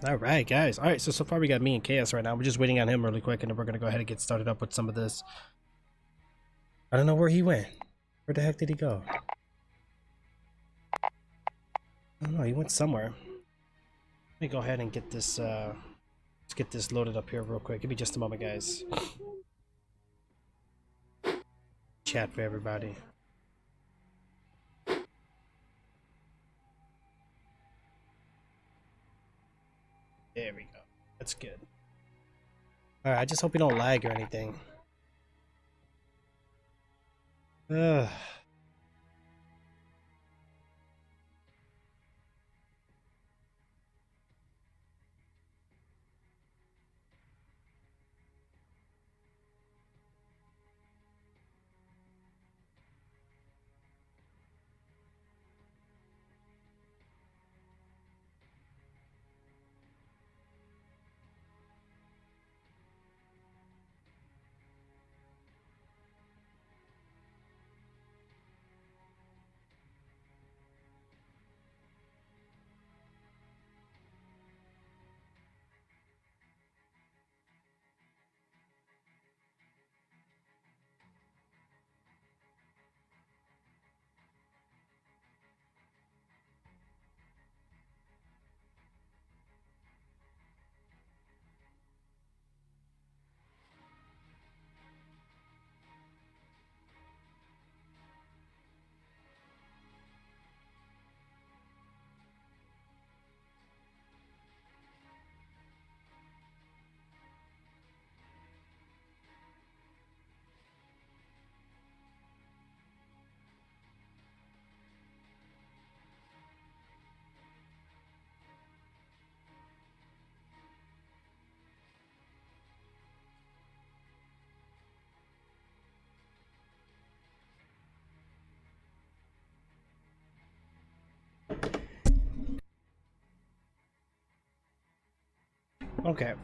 All right, guys. All right, so far we got me and Chaos right now. We're just waiting on him really quick, and then we're gonna go ahead and get started up with some of this. I don't know where he went. Where the heck did he go? I don't know. He went somewhere. Let me go ahead and get this. Let's get this loaded up here real quick. Give me just a moment, guys. Chat for everybody. There we go. That's good. All right. I just hope we don't lag or anything. Ugh. Okay. How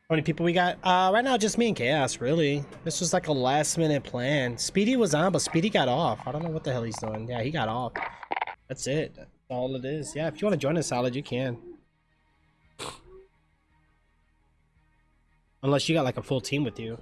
many people we got? Right now just me and Chaos, really. This was like a last minute plan. Speedy was on, but Speedy got off. I don't know what the hell he's doing. Yeah, he got off. That's it. That's all it is. Yeah, if you want to join us, Solid, you can. Unless you got like a full team with you.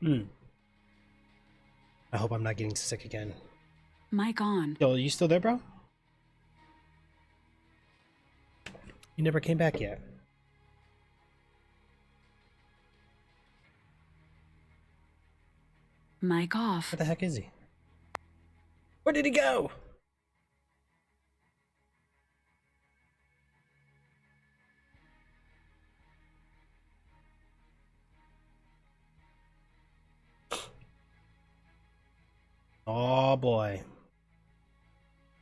Hmm. I hope I'm not getting sick again. Mic on. Yo, you still there, bro? You never came back yet. Mic off. Where the heck is he? Where did he go? Oh boy.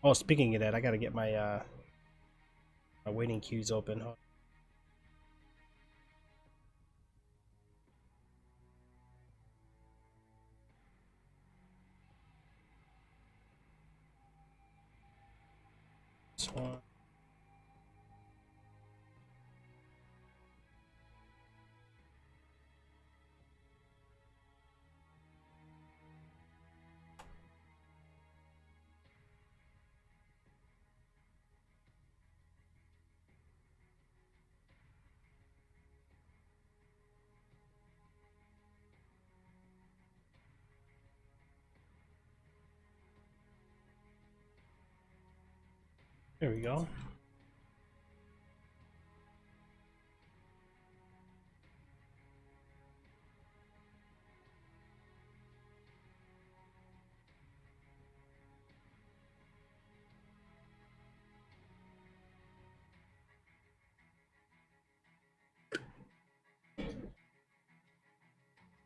Oh, speaking of that, I gotta get my waiting queues open. This one. There we go.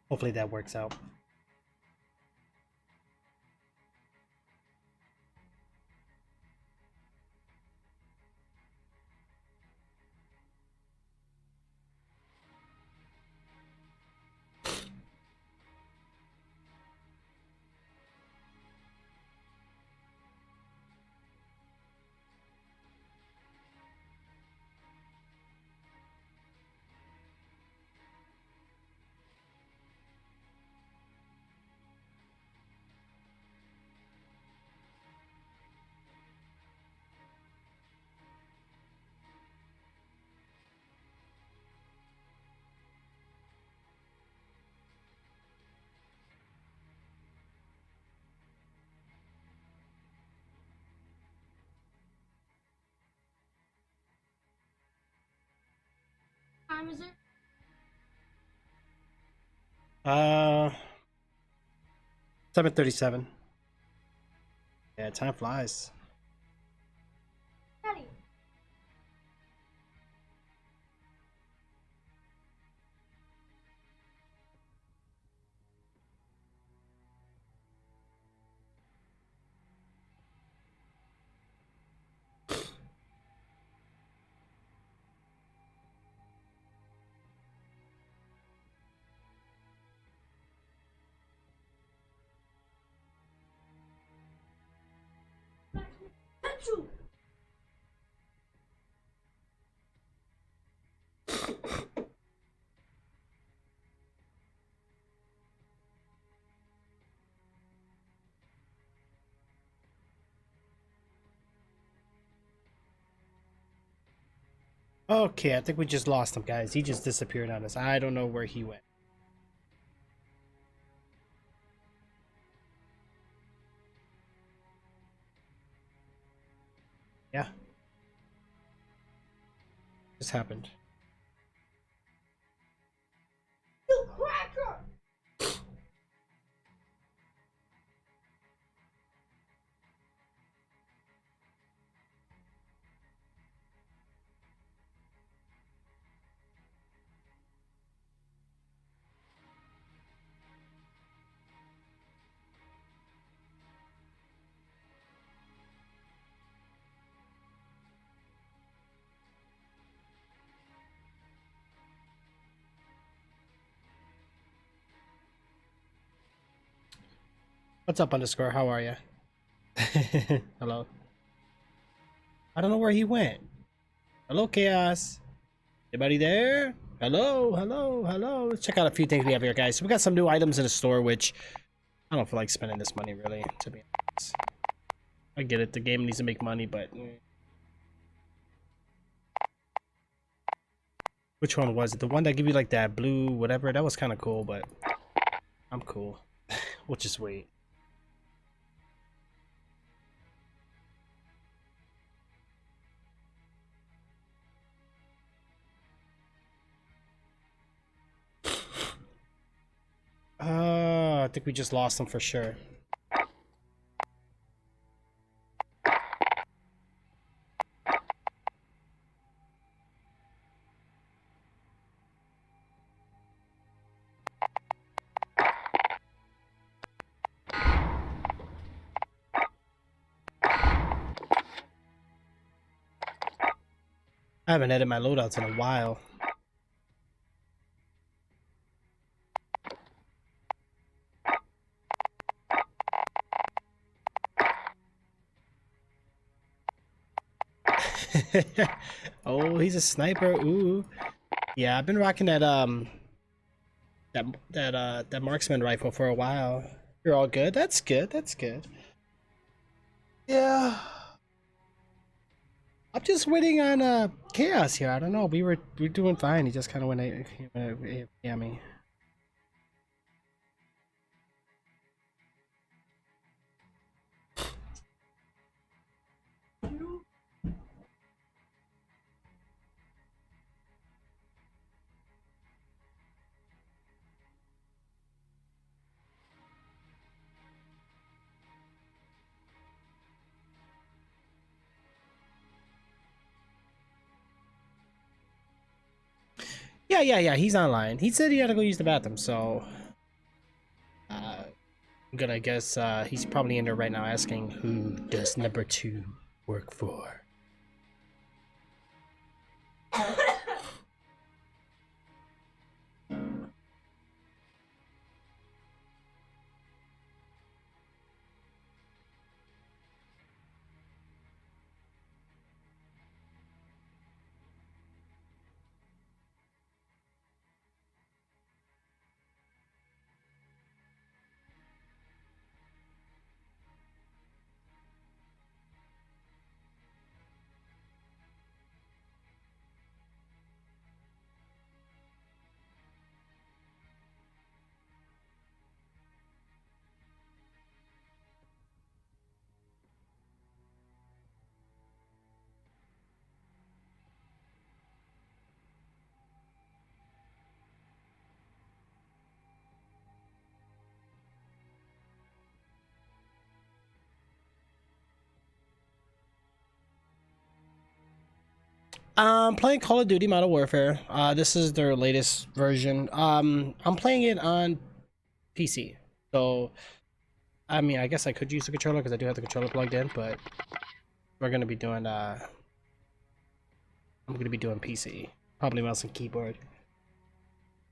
Hopefully that works out. Time is it? 7:37. Yeah, time flies. Daddy. Achoo! Okay, I think we just lost him, guys. He just disappeared on us. I don't know where he went. Yeah. Just happened. You cracker! What's up, underscore? How are you? Hello. I don't know where he went. Hello, Chaos. Anybody there? Hello, hello, hello. Let's check out a few things we have here, guys. So we got some new items in the store, which I don't feel like spending this money, really, to be honest. I get it. The game needs to make money, but... Which one was it? The one that give you, like, that blue whatever? That was kind of cool, but... I'm cool. We'll just wait. I think we just lost them for sure. I haven't edited my loadouts in a while. Oh, he's a sniper. Ooh. Yeah, I've been rocking that marksman rifle for a while. You're all good. That's good. That's good. Yeah. I'm just waiting on chaos here. I don't know. We were doing fine. He just kind of went yeah me. Yeah. He's online. He said he had to go use the bathroom, so I'm gonna guess he's probably in there right now asking who does number two work for. Playing Call of Duty Modern Warfare. This is their latest version. I'm playing it on PC. So, I mean, I guess I could use the controller because I do have the controller plugged in, but we're gonna be doing I'm gonna be doing PC. Probably mouse and keyboard.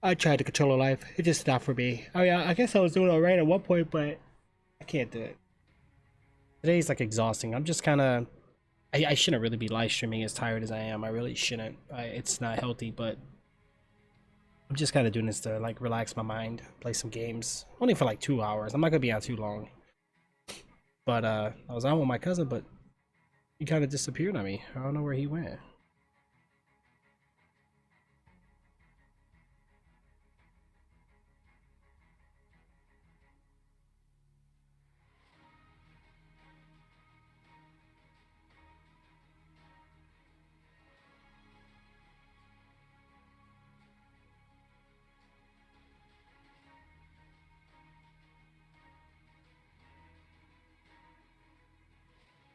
I tried the controller live. It just stopped for me. Oh yeah, I guess I was doing alright at one point, but I can't do it. Today's like exhausting. I'm just kind of. I shouldn't really be live streaming as tired as I am. I really shouldn't. It's not healthy, but I'm just kind of doing this to like relax my mind, play some games. Only for like 2 hours. I'm not gonna be on too long. But I was on with my cousin, but he kind of disappeared on me. I don't know where he went.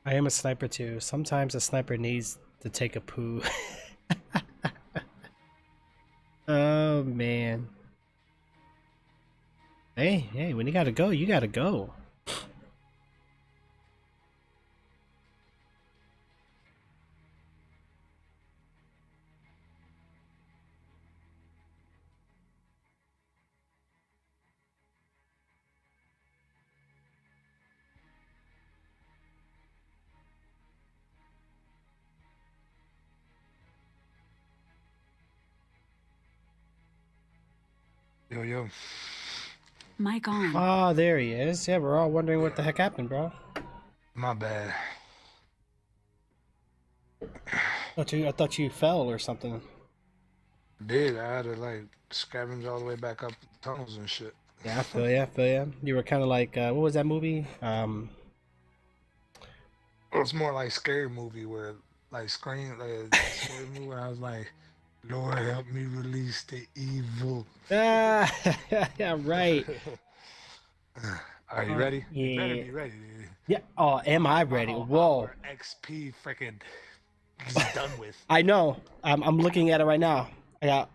I am a sniper too. Sometimes a sniper needs to take a poo. Oh man. Hey, when you gotta go, you gotta go. Yo, yo. Mic on. Ah, there he is. Yeah, we're all wondering what the heck happened, bro. My bad. I thought you fell or something. Did I had to like scavenge all the way back up tunnels and shit. Yeah, I feel ya, I feel ya. You were kind of like, what was that movie? It's more like scary movie where like scream like a scary movie where I was like, Lord help me release the evil. Ah, yeah, right. Are you ready? You better Yeah, be ready, dude. yeah. Oh, am I ready? My Whoa, hour XP freaking is done with. I know. I'm looking at it right now. I got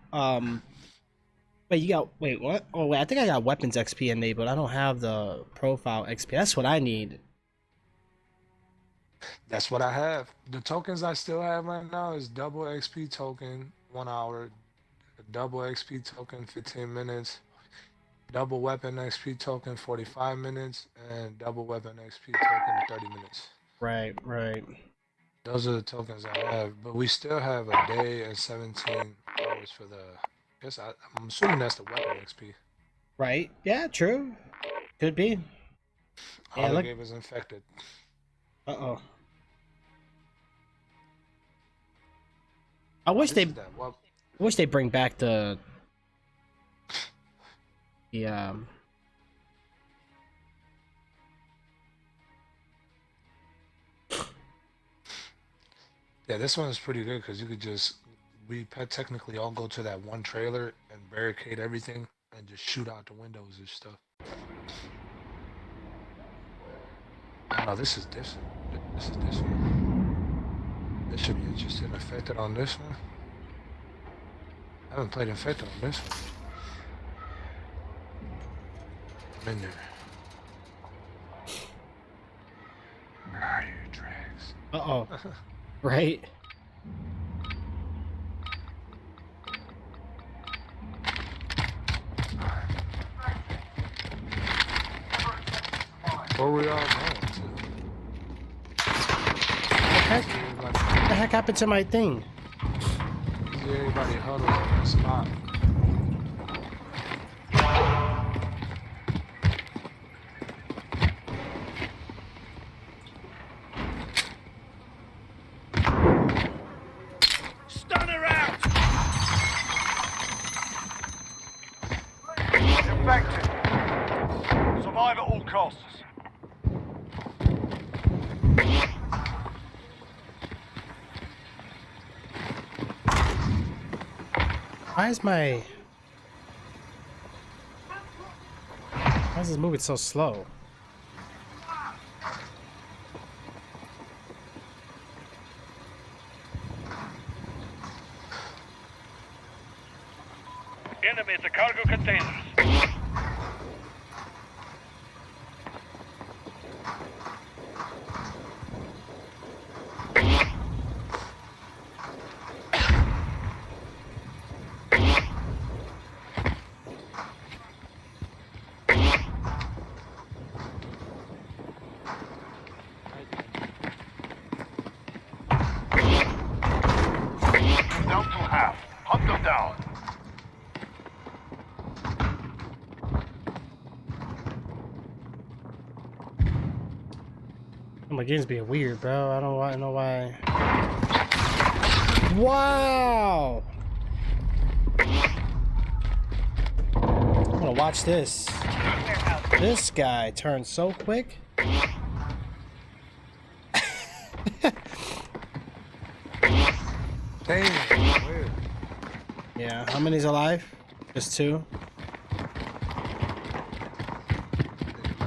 Wait, you got wait what? Oh wait, I think I got weapons XP enabled. I don't have the profile XP. That's what I need. That's what I have. The tokens I still have right now is double XP token 1 hour, double XP token 15 minutes, double weapon XP token 45 minutes, and double weapon XP token 30 minutes. Right, right. Those are the tokens I have, but we still have a day and 17 hours for the. I'm assuming that's the weapon XP. Right? Yeah, true. Could be. All Yeah, they look. gave us infected. Uh-oh. Oh, this is that. Well, I wish they bring back the yeah, this one is pretty good because you could just technically all go to that one trailer and barricade everything and just shoot out the windows and stuff. Oh, no, this is different. This is this one. This should be interesting. Infected on this one. I haven't played infected on this one. I'm in there. Ah, you drags. Uh-oh. Right? Where we all going to? What the heck happened to my thing? Everybody huddles in that spot. Stunner out! Infected. Survive at all costs. Why is this moving so slow? Enemy at the cargo containers. Down to half. Hunt them down. Oh, my game's being weird, bro. I don't know why. Wow! I'm gonna watch this. This guy turns so quick. Damn, weird. Yeah, how many's alive? Just two?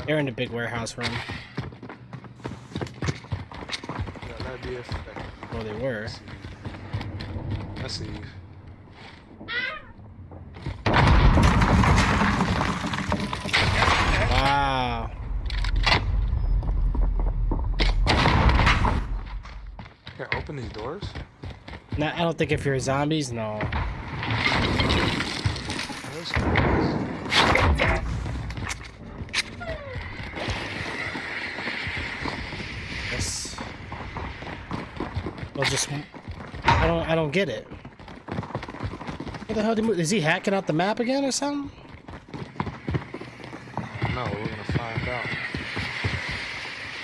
They're in the big warehouse room. Yeah, that'd be effective. Oh, they were. Let's see. Wow. Can't open these doors? No, I don't think if you're zombies, no. Where's Yes. Well, just I don't get it. What the hell did he move? Is he hacking out the map again or something? No, we're gonna find out.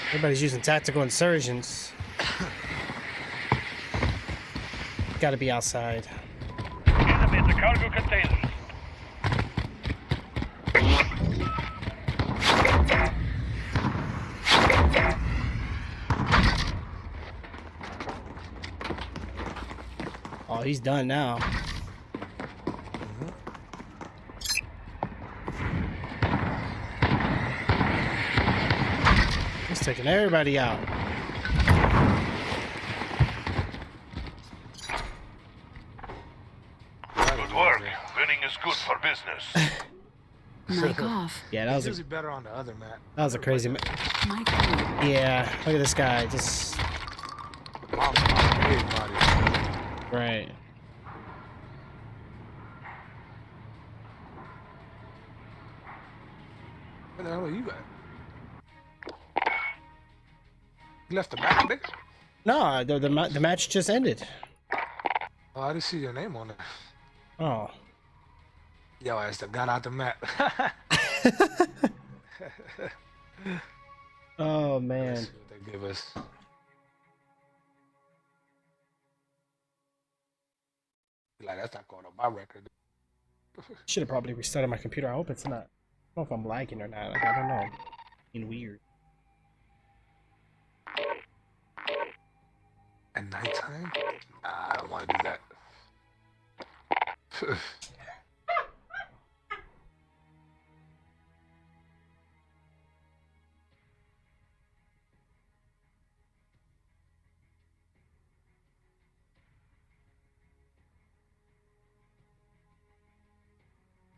Everybody's using tactical insurgents. Gotta be outside. Enemy at the cargo containers. Oh, he's done now. He's taking everybody out. Good work. Winning is good for business. Mic off. Yeah, that It's was a usually better on the other map. that was a crazy. Mic on. Yeah, look at this guy. Just Mom's my big body. right. Where the hell are you at? You left the map, nigga? No, the match just ended. Oh, I didn't see your name on it. Oh. Yo, I just got out the map. Oh Let's man. see what they give us. Like, that's not going on my record. Should have probably restarted my computer. I hope it's not. I don't know if I'm lagging or not. Like, I don't know. Being weird. At nighttime? Nah, I don't want to do that.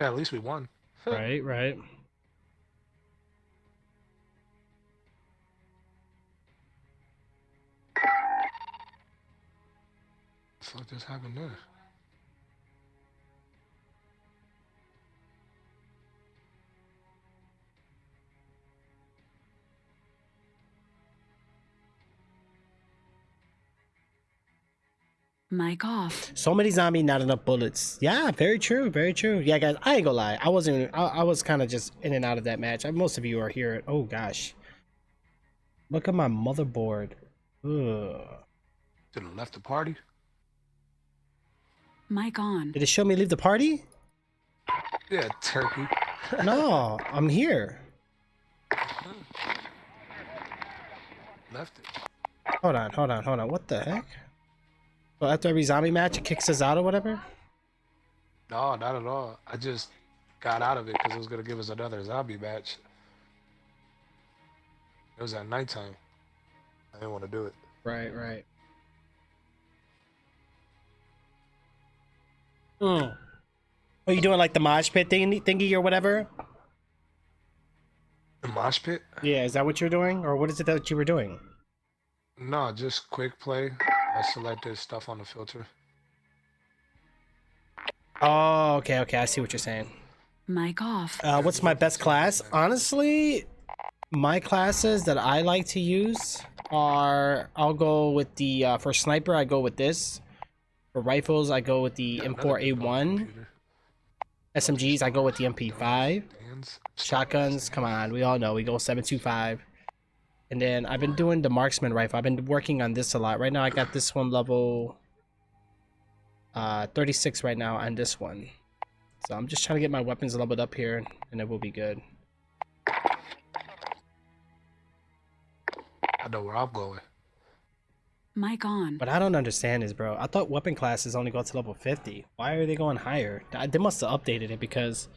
Yeah, at least we won. Right, right. What the fuck just happened there? Mic off. So many zombies, not enough bullets. Yeah, very true, very true. Yeah, guys, I ain't gonna lie. I wasn't. I was kind of just in and out of that match. Most of you are here. Oh gosh. Look at my motherboard. Ugh. Should have left the party. Mic on. Did it show me leave the party? Yeah, turkey. No, I'm here. Left it. Hold on, hold on, hold on. What the heck? So after every zombie match, it kicks us out or whatever? No, not at all. I just got out of it because it was gonna give us another zombie match. It was at nighttime. I didn't want to do it. Right, right. Hmm. Are you doing like the mosh pit thingy or whatever? The mosh pit? Yeah, is that what you're doing? Or what is it that you were doing? No, just quick play. I selected stuff on the filter. Oh, okay, okay. I see what you're saying. Mic off. What's my best class? Honestly, my classes that I like to use are, I'll go with the, for sniper, I go with this. For rifles, I go with the M4A1. SMGs, I go with the MP5. Shotguns, come on, we all know, we go 7.25. And then I've been doing the marksman rifle. I've been working on this a lot. Right now I got this one level 36 right now on this one. So I'm just trying to get my weapons leveled up here and it will be good. I know where I'm going. Mic on. But I don't understand this, bro. I thought weapon classes only go to level 50. Why are they going higher? They must have updated it because...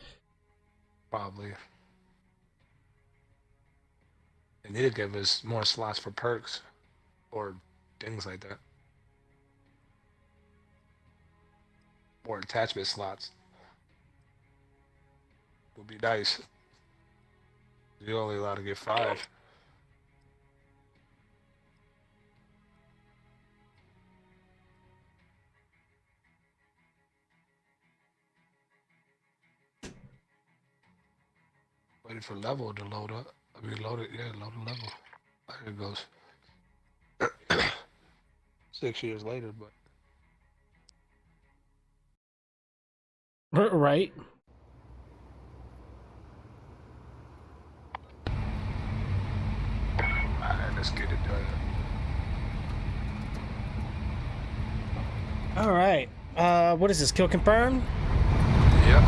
Probably. They need to give us more slots for perks or things like that. Or attachment slots. Would be nice. You're only allowed to get 5. Waiting for level to load up. I mean, load it. Yeah, load the level. There it goes. 6 years later, but Right? alright, let's get it done. Alright. What is this? Kill confirmed? Yep.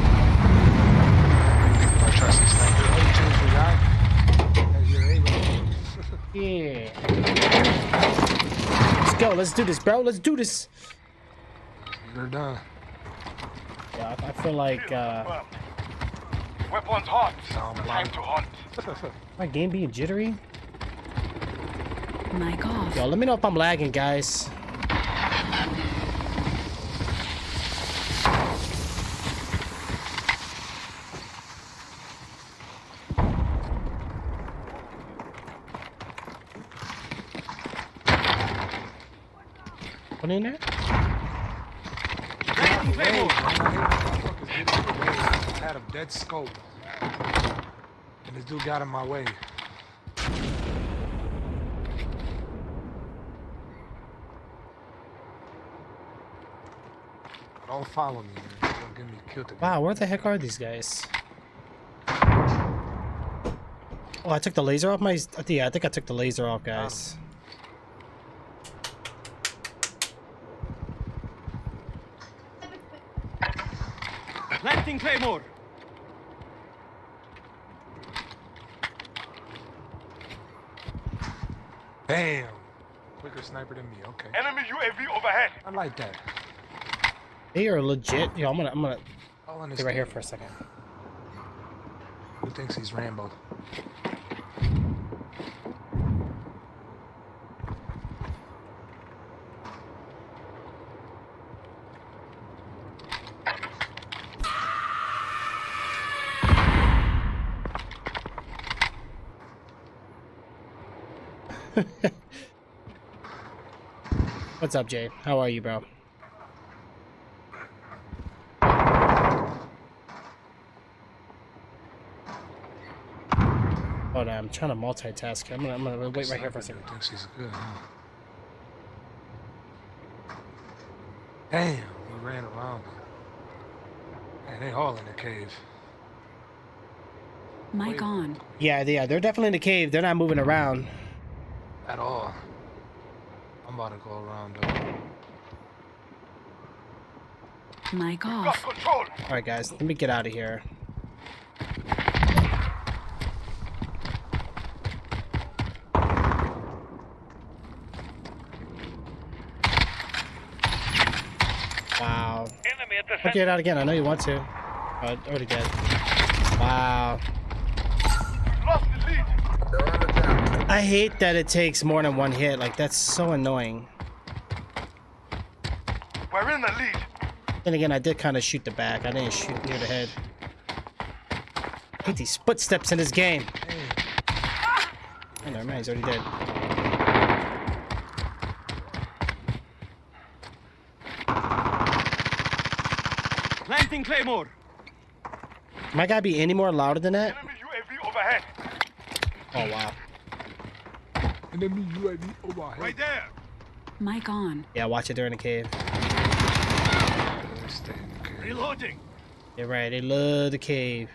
I trust this sniper. Oh, you changed your guy? That's your A, Yeah. Let's go. Let's do this, bro. Let's do this. You're done. Yeah, I feel like Weapons hot. Sound Time blind. to hunt. my game being jittery. Mic off. Yo, let me know if I'm lagging, guys. What in there? Hey, I had a dead scope. And this dude got in my way. Don't follow me, man. Don't get me killed again. Wow, where the heck are these guys? Oh, I took the laser off my... Yeah, I think I took the laser off, guys. Planting Claymore. Damn. Quicker sniper than me. Okay. Enemy UAV overhead. I like that. They are legit. Yo, I'm gonna All in stay right here for a second. Who thinks he's Rambo? What's up, Jay? How are you, bro? Hold on, I'm trying to multitask. I'm gonna wait right here for a second. Thinks he's good, huh? Damn, we ran around. Man, they all in the cave. Mic on. Yeah, they're definitely in the cave. They're not moving around. At all. I'm about to go around though. Mic Got off. control. All right, guys, let me get out of here. Wow. Enemy at the I'll get it out again. I know you want to. Oh, I already did. Wow. Lost the lead. I hate that it takes more than one hit. Like, that's so annoying. We're in the lead. Then again, I did kind of shoot the back. I didn't shoot near the head. I hate these footsteps in this game. Oh, never mind. He's already dead. Planting Claymore. Might I be any more louder than that? Enemy UAV overhead. Oh, wow. Enemy UAV overhead. Right there. Mic on. Yeah, watch it. They're in the cave. Stay in the cave. Reloading. You're right. They love the cave.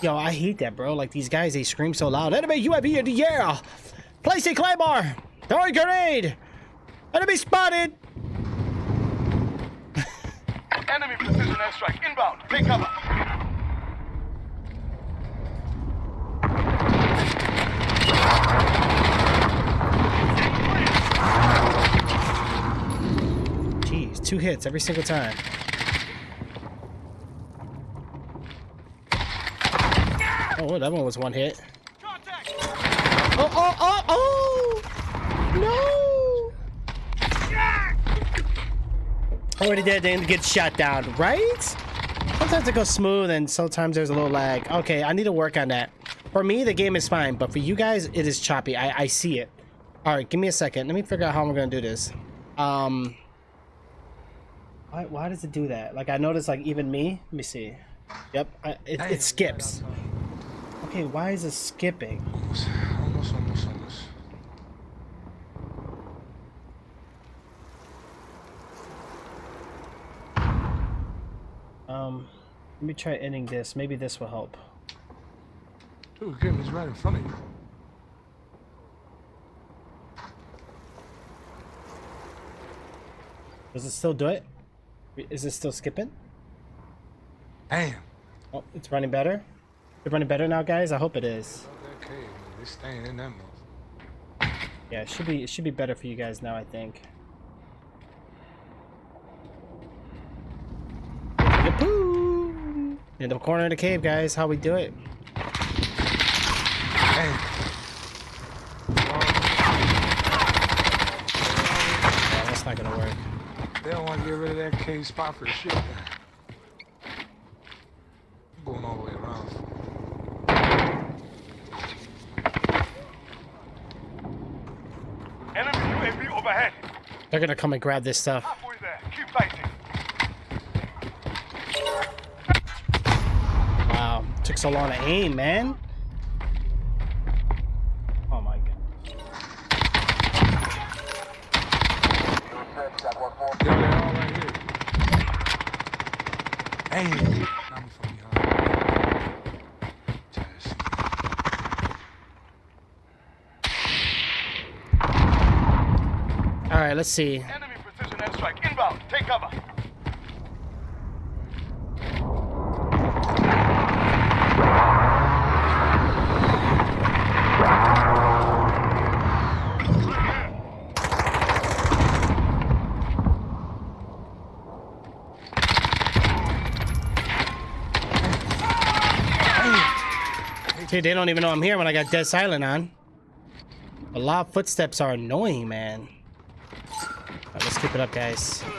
Yo, I hate that, bro. Like, these guys, they scream so loud. Enemy UAV in the air. Placing Claymore. Throwing grenade. Enemy spotted. Enemy precision airstrike inbound. Take cover. Jeez, 2 hits every single time. Oh, that one was 1 hit. Contact. Oh! No! Already dead, then get shot down, right? Sometimes it goes smooth and sometimes there's a little lag. Okay, I need to work on that. For me, the game is fine, but for you guys, it is choppy. I see it. All right, give me a second. Let me figure out how we're gonna do this. Why does it do that? Like, I noticed, like, even me. Let me see. Yep, it skips. Okay, why is it skipping? Almost. Let me try ending this. Maybe this will help. Dude, game is right in front of you. Does it still do it? Is it still skipping? Damn. Oh, it's running better. It's running better now, guys. I hope it is. That cave, man. They staying in that motherfucker. Yeah, it should be better for you guys now, I think. Yahoo! In the corner of the cave, guys. How we do it? Damn. Oh, that's not gonna work. They don't want to get rid of that cave spot for shit. I'm going all the way around. Enemy UAV overhead. They're gonna come and grab this stuff. Halfway there. Keep fighting. Wow, took so long to aim, man. Oh my god. Yo, they're all right here. Damn. Not me from behind. Just. All right, let's see. Enemy precision airstrike inbound. Take cover. Dude, they don't even know I'm here when I got dead silent on. A lot of footsteps are annoying, man. Alright, let's keep it up, guys. Yeah,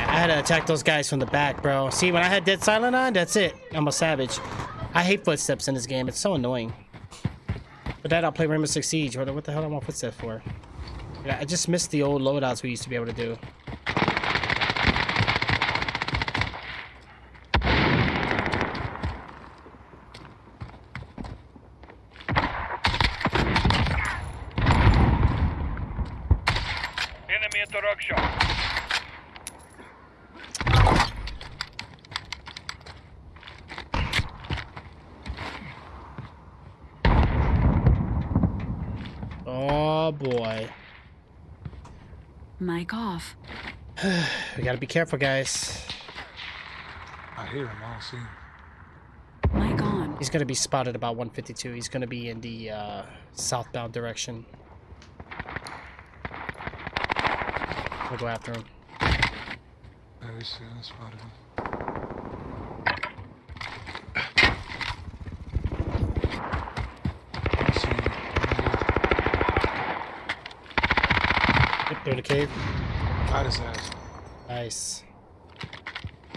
I had to attack those guys from the back, bro. See, when I had dead silent on, that's it. I'm a savage. I hate footsteps in this game. It's so annoying. But that I'll play Rainbow Six Siege. What the hell do I want footsteps for? Yeah, I just missed the old loadouts we used to be able to do. Enemy interaction. Oh boy. Mic off. We gotta be careful, guys. I hear him. I don't see him. Mic on. He's gonna be spotted about 152. He's gonna be in the southbound direction. We'll go after him. There we see him. Spotted him. I see him. Yep, through the cave. Got his ass. Nice.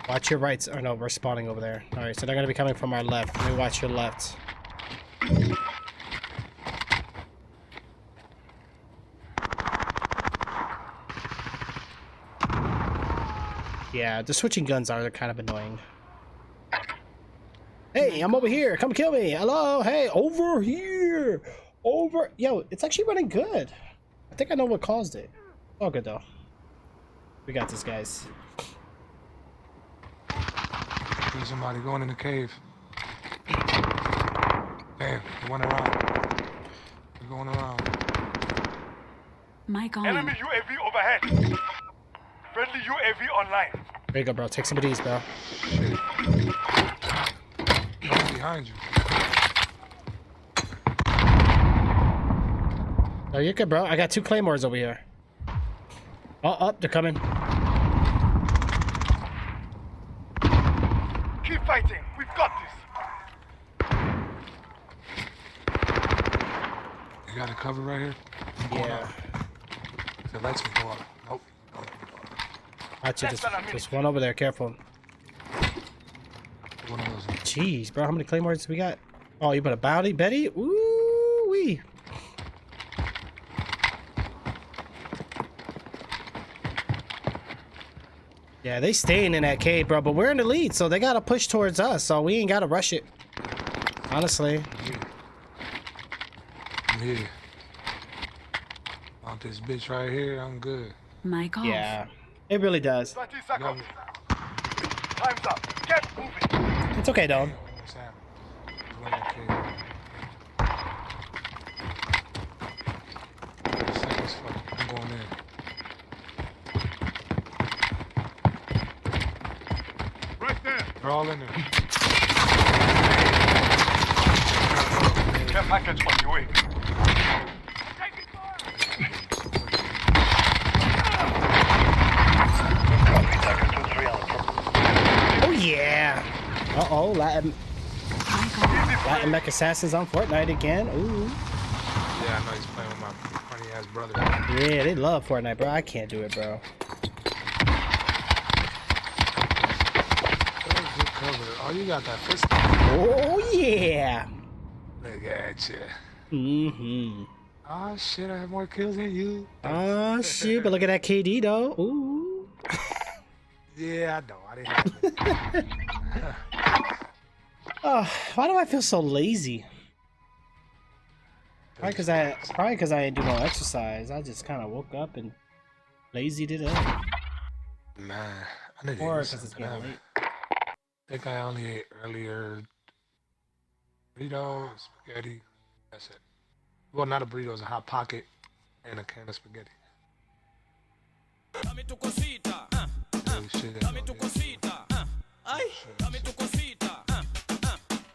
Watch your rights. Oh no, we're spawning over there. Alright, so they're gonna be coming from our left. Let me watch your left. Yeah, the switching guns are kind of annoying. Hey, I'm over here. Come kill me. Hello. Hey, over here. Over. Yo, it's actually running good. I think I know what caused it. All good though. We got this, guys. There's somebody going in the cave. Damn, they went around. They're going around. Mic on. Enemy UAV overhead. Friendly UAV online. There you go, bro. Take some of these, bro. Shit. Right behind you. Oh, you're good, bro. I got 2 claymores over here. Oh, they're coming. Keep fighting. We've got this. You got a cover right here? I'm going Yeah. up. If it lets me go up. Nope. Watch it. There's one over there. Careful. One of those. Jeez, bro. How many claymores we got? Oh, you put a bounty, Betty? Ooh wee. Yeah, they staying in that cave, bro. But we're in the lead, so they gotta push towards us. So we ain't gotta rush it. Honestly. I'm here. Want this bitch right here? I'm good. Mic off. Yeah, it really does. 30 seconds. Time's up. Get moving. It's okay, though. What's happening? There's one in that cave. Seconds, fuck. I'm going in. Right there. They're all in there. Care package on your way. Oh yeah. Uh-oh, Latin Mech Assassins on Fortnite again. Ooh. Yeah, I know he's playing with my funny ass brother. Yeah, they love Fortnite, bro. I can't do it, bro. Good cover. Oh, you got that fist. Oh yeah. Look at you. Mm-hmm. Oh shit, I have more kills than you. Oh shit, but look at that KD though. Ooh. Yeah, I know. I didn't have it. Oh, why do I feel so lazy? Probably because I didn't do no exercise. I just kind of woke up and lazied it up. Man, I need to Or eat because it's something. getting late. I think I only ate earlier burrito, spaghetti. That's it. Well, not a burrito, it's a hot pocket and a can of spaghetti. Dame tu cosita. Holy shit, Dame tu cosita. Ay, dame tu cosita.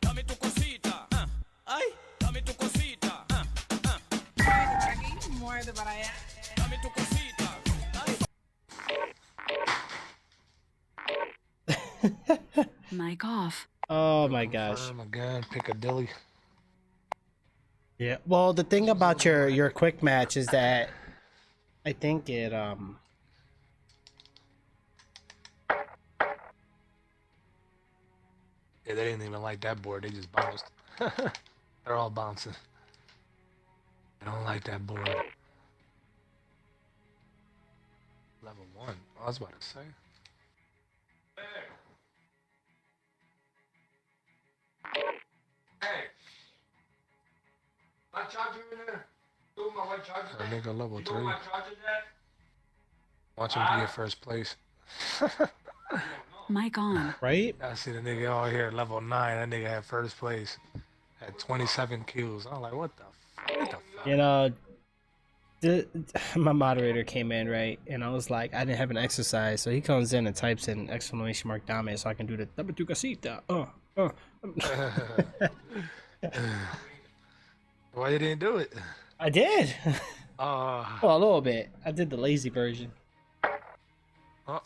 Dame tu cosita. Ay, dame tu cosita. Dame tu cosita. Ay. Mic off. Oh my gosh. Confirm again, Piccadilly. Yeah. Well, the thing about your quick match is that I think it Yeah, they didn't even like that board. They just bounced. They're all bouncing. They don't like that board. Level 1. I was about to say. Hey. My charger in there. My white charger. A nigga level 3. Watch him be at first place. Mic on. right. I see the nigga out here at level 9. That nigga had first place. Had 27 kills. I'm like, what the fuck? You know, my moderator came in, right, and I was like, I didn't have an exercise, so he comes in and types in exclamation mark dame so I can do the dame tu casita. Why you didn't do it? I did. Uh, Well, a little bit. I did the lazy version. oh,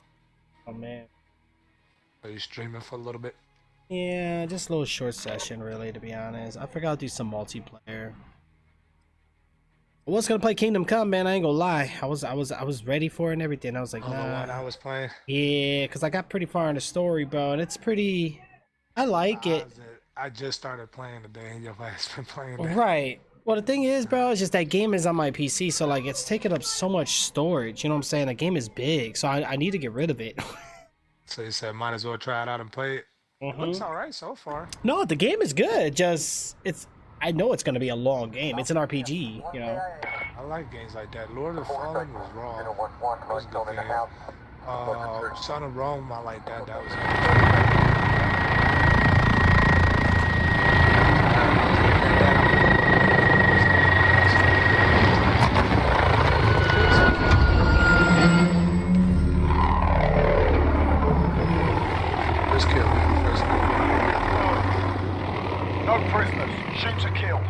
Oh man. are you streaming for a little bit? Yeah, just a little short session, really, to be honest. I forgot to do some multiplayer. I was gonna play Kingdom Come, man. I ain't gonna lie. I was ready for it and everything. I was like, Oh, the one I nah. was playing. Yeah, cause I got pretty far in the story, bro, and it's pretty. I like it. I just started playing today, and your ass been playing that. Right. Well, the thing is, bro, it's just that game is on my PC, so like it's taking up so much storage. You know what I'm saying? The game is big, so I need to get rid of it. So you said might as well try it out and play it. Looks all right so far. No, the game is good. Just it's. I know it's gonna be a long game. It's an RPG, you know. I like games like that. Lord of the Fallen was raw. That was a good game. Son of Rome, I like that. That was. First kill, man. First kill. No prisoners. Shoot to kill.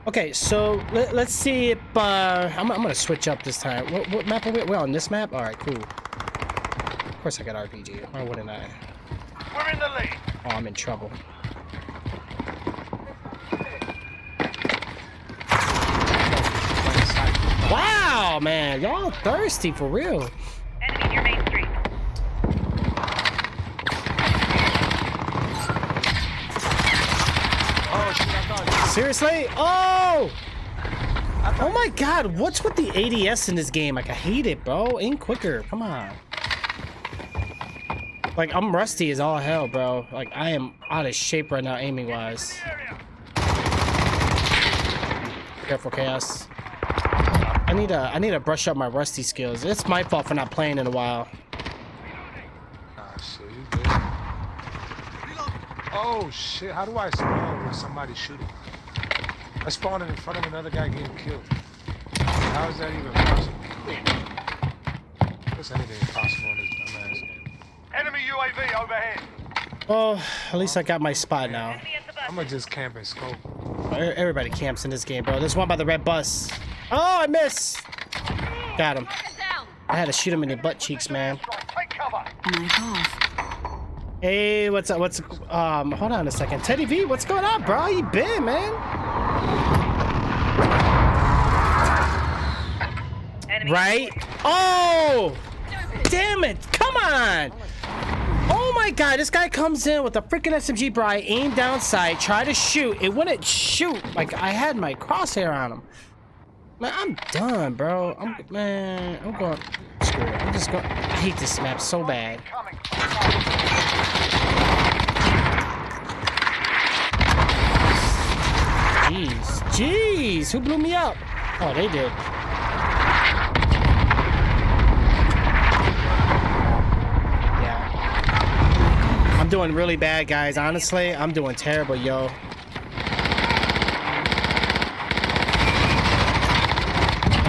Okay, so let's see if I'm gonna switch up this time. What map are we? We're on this map. All right, cool. Of course, I got RPG. Why wouldn't I? We're in the lead. Oh, I'm in trouble. Wow, man, y'all thirsty for real. Enemy near Main Street. Oh, shit, I thought. Seriously? Oh! Oh my god, what's with the ADS in this game? Like, I hate it, bro. Aim quicker. Come on. Like, I'm rusty as all hell, bro. Like, I am out of shape right now, aiming-wise. Careful, Chaos. I need to brush up my rusty skills. It's my fault for not playing in a while. Nah, shit, you good. Oh, shit. How do I spawn when somebody's shooting? I spawned in front of another guy getting killed. How is that even possible? I guess anything is possible in this dumbass game. Enemy UAV overhead. Oh, at least I got my spot now. Enemy at the bus. I'm gonna just camp and scope. Everybody camps in this game, bro. There's one by the red bus. Oh, I missed. Got him. I had to shoot him in the butt cheeks, man. Take cover. Mic off. Hey, what's up? Hold on a second. Teddy V, what's going on, bro? How you been, man? Enemy Right? Oh! Damn it! Come on! Oh my god, this guy comes in with a freaking SMG, bro. I aimed down sight, try to shoot. It wouldn't shoot. Like, I had my crosshair on him. Man, I'm done, bro. I'm going. Screw it. I'm just going. I hate this map so bad. Coming. Jeez. Who blew me up? Oh, they did. I'm doing really bad, guys. Honestly, I'm doing terrible, yo.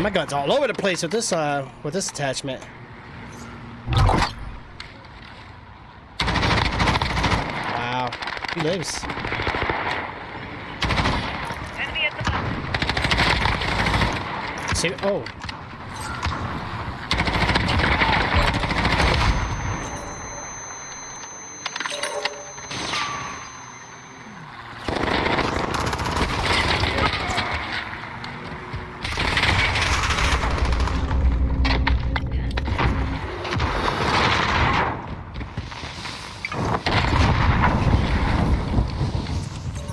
My gun's all over the place with this attachment. Wow, he lives. Enemy at the bus. See, oh.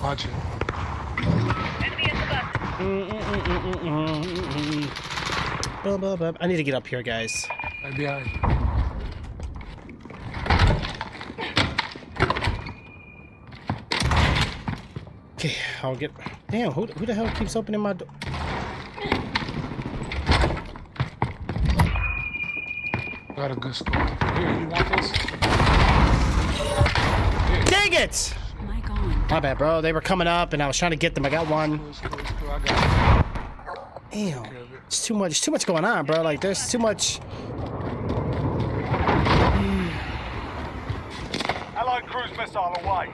Watch it. Enemy at the bus. I need to get up here, guys. Right behind you. Okay, I'll get. Damn, who the hell keeps opening my door? Got a good score. Here, you want this? Dang it! My God. My bad, bro. They were coming up, and I was trying to get them. I got one. It's cool, it's cool. I got it. Damn, it's too much going on, bro. Like, there's too much. Allied cruise missile away.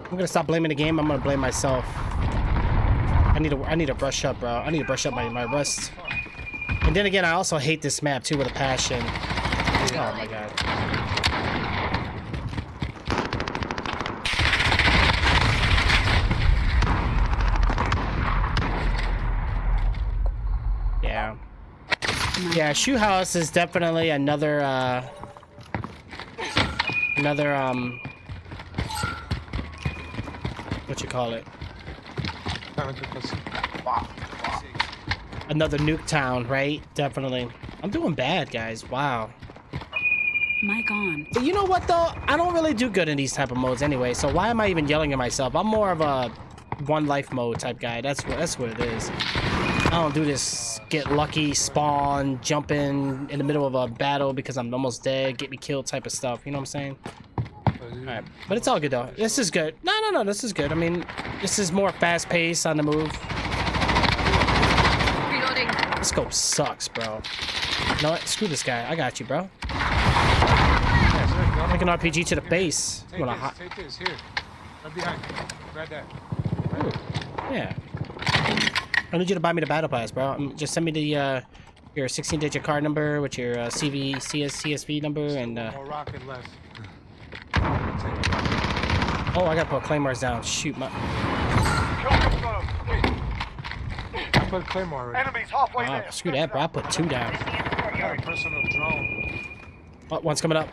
I'm gonna stop blaming the game. I'm gonna blame myself. I need to brush up, bro. I need to brush up my rust. And then again, I also hate this map too with a passion. Oh my god. Yeah. Yeah, Shoe House is definitely another what you call it? Another nuke town, right? Definitely. I'm doing bad, guys. Wow. Mic on. But you know what though? I don't really do good in these type of modes anyway. So why am I even yelling at myself? I'm more of a one life mode type guy. That's what it is. I don't do this get lucky, spawn, jump in the middle of a battle because I'm almost dead, get me killed type of stuff. You know what I'm saying? Alright, but it's all good though. This is good. No, this is good. I mean, this is more fast paced on the move. Reloading. This scope sucks, bro. You know what? Screw this guy. I got you, bro. Like an RPG to the face. Take this, here. Right behind you. Grab that. Ooh, yeah. I need you to buy me the battle pass, bro. Just send me the your 16-digit card number with your CSV number and More rocket left. oh, I gotta put claymores down. Shoot my. Kill confirmed. I put Claymore already. Enemies halfway Oh, there. screw that, bro. I put 2 down. I got a personal drone. Oh, one's coming up.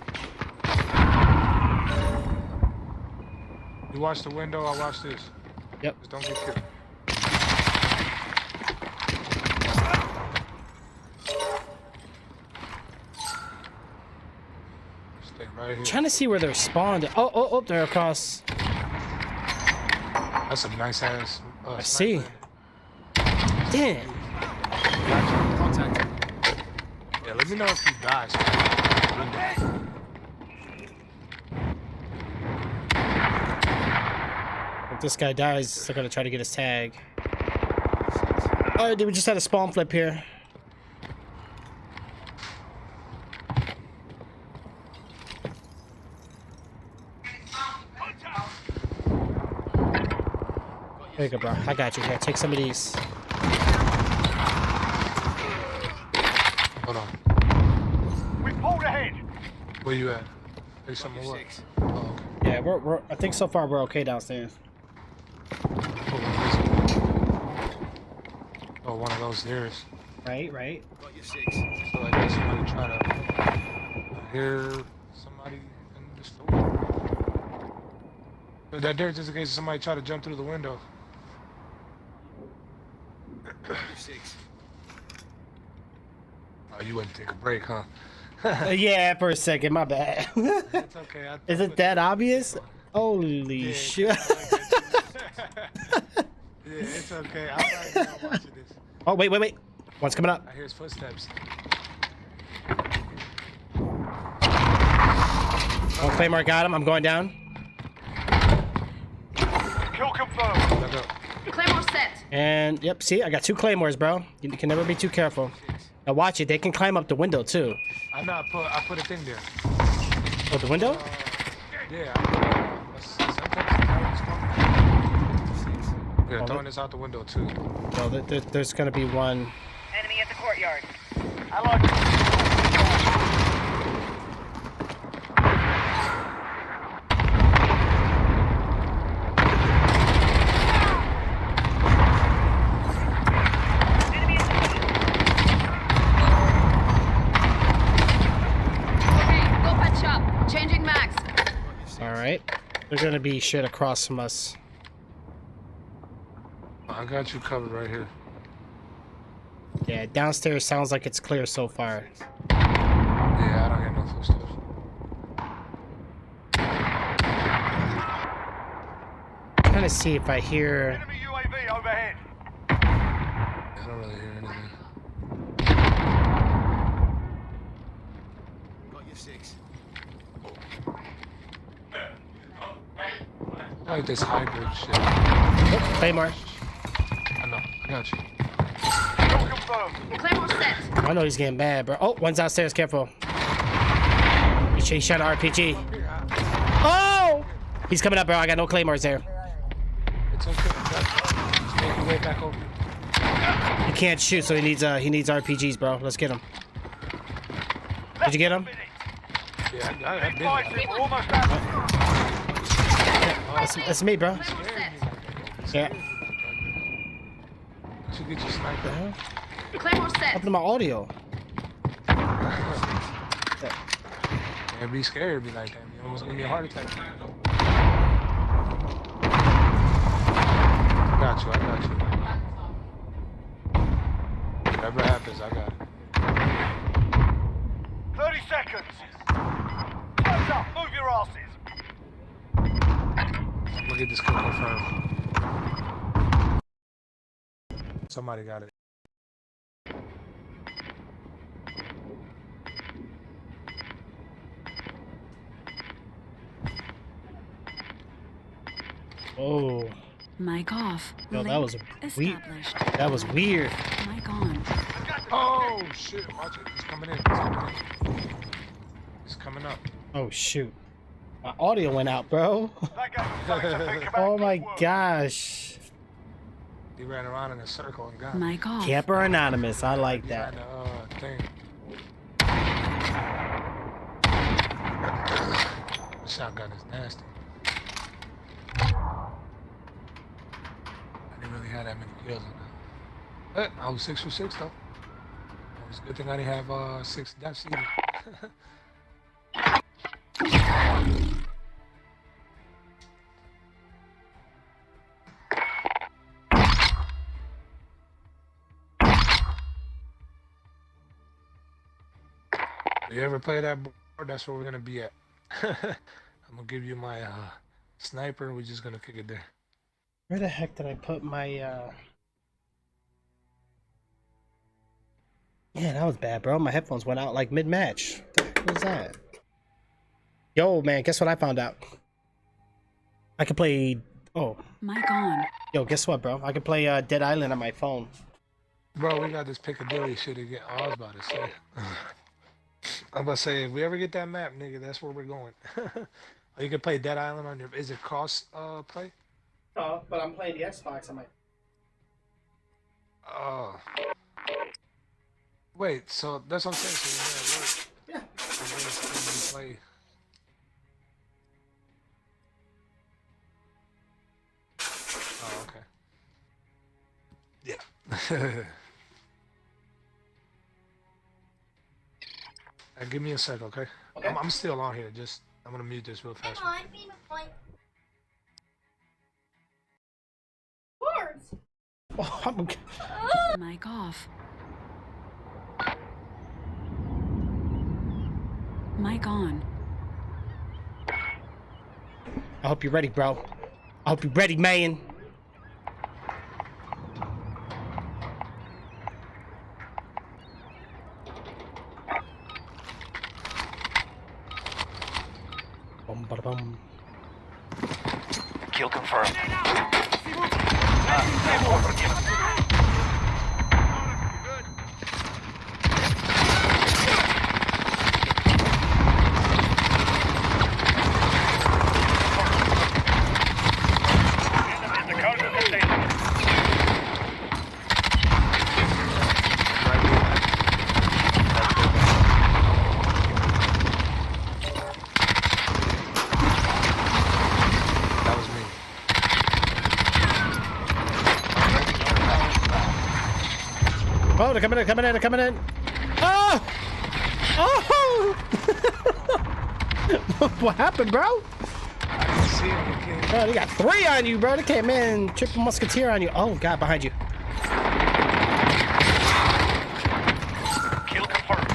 You watch the window, I watch this. Yep. Just don't get killed. Stay right here. Trying to see where they're spawned. Oh, they're across. That's a nice ass. I see. sniper. Damn. Contact him. Yeah, let me know if he dies. If this guy dies, they're gonna try to get his tag. Oh, dude, we just had a spawn flip here. There you go, bro. I got you. Here, take some of these. Hold on. We pulled ahead. Where you at? There's something what? Oh, okay. Yeah, we're. I think so far we're okay downstairs. Hold on. Oh, one of those stairs. Right. So I guess somebody try to hear somebody in the store. That there just in case somebody try to jump through the window. Oh, you wouldn't take a break, huh? Yeah, for a second. My bad. It's okay. Is it that obvious? Holy Yeah, shit! Yeah, it's okay. I'm not watching this. Oh wait. One's coming up. I hear his footsteps. One claymore got him. I'm going down. Kill confirmed. Back up. Claymore set. And yep, see, I got 2 claymores, bro. You can never be too careful. Now watch it. They can climb up the window too. I know. I put a thing there. Oh, the window? Yeah. Yeah, throwing this out the window too. No, there's gonna be one. Enemy at the courtyard. Enemy at the Okay, go pet shop. Changing max. All right. They're gonna be shit across from us. I got you covered right here. Yeah, downstairs sounds like it's clear so far. Yeah, I don't hear no footsteps. I'm trying to see if I hear. Enemy UAV overhead. I don't really hear anything. Got your 6. I like this hybrid shit. Oh, Claymore. I know. I got you. Kill confirmed. Claymore set. I know he's getting bad, bro. Oh, one's downstairs. Careful. He shot an RPG. Oh! He's coming up, bro. I got no claymores there. It's okay. I got you. Just make your way back over. He can't shoot, so he needs RPGs, bro. Let's get him. Did you get him? Yeah, I did. Fighting. We're almost out. That's me, bro. Yeah. Should get you sniped out. Claymore set. Happened to my audio. Can't be scared. Be like that. You almost give me a heart attack. I got you. 'Whatever happens, I got it. 30 seconds. Close up. Move your asses. I'm gonna get this kill confirmed. Somebody got it. Oh, Mic off. yo, that was weird. Established. That was weird. Mic on. Oh shit! Watch it. He's coming in. He's coming up. Oh shoot, my audio went out, bro. That guy's something to think about. Oh my Good work. gosh. He ran around in a circle and got. Mic off. Camper Anonymous. I like He that. ran the thing. The shotgun is nasty. I didn't really have that many kills on that. But I was 6 for 6 though. It was a good thing I didn't have 6 deaths either. You ever play that board? That's where we're gonna be at. I'm gonna give you my sniper and we're just gonna kick it there. Where the heck did I put my Yeah, that was bad, bro. My headphones went out like mid-match. What the heck was that? Yo, man, guess what I found out? I could play... Oh. Mic on. Yo, guess what, bro? I could play Dead Island on my phone. Bro, we got this Piccadilly shit again. Oh, I was about to say. I'm about to say, if we ever get that map, nigga, that's where we're going. Or you can play Dead Island on your... Is it cross play? Oh, but I'm playing the Xbox on my... Oh. Wait, so that's what I'm saying. So you're at work. Yeah. And then you play. Oh, okay. Yeah. Give me a sec, okay? Okay. I'm still on here. Just I'm gonna mute this real fast. Hang on, being a point. Words. Oh, I'm... Mic off. Mic on. I hope you're ready, bro. I hope you're ready, man. Bum, bada, bum. Kill confirmed. No more forgiven. The code is the station. That was me. Oh, they're coming in, coming in, they're coming in. Oh! Oh! What happened, bro? I didn't see him. He came. Bro, they got 3 on you, bro. They came in, triple musketeer on you. Oh, God, behind you. Kill confirmed.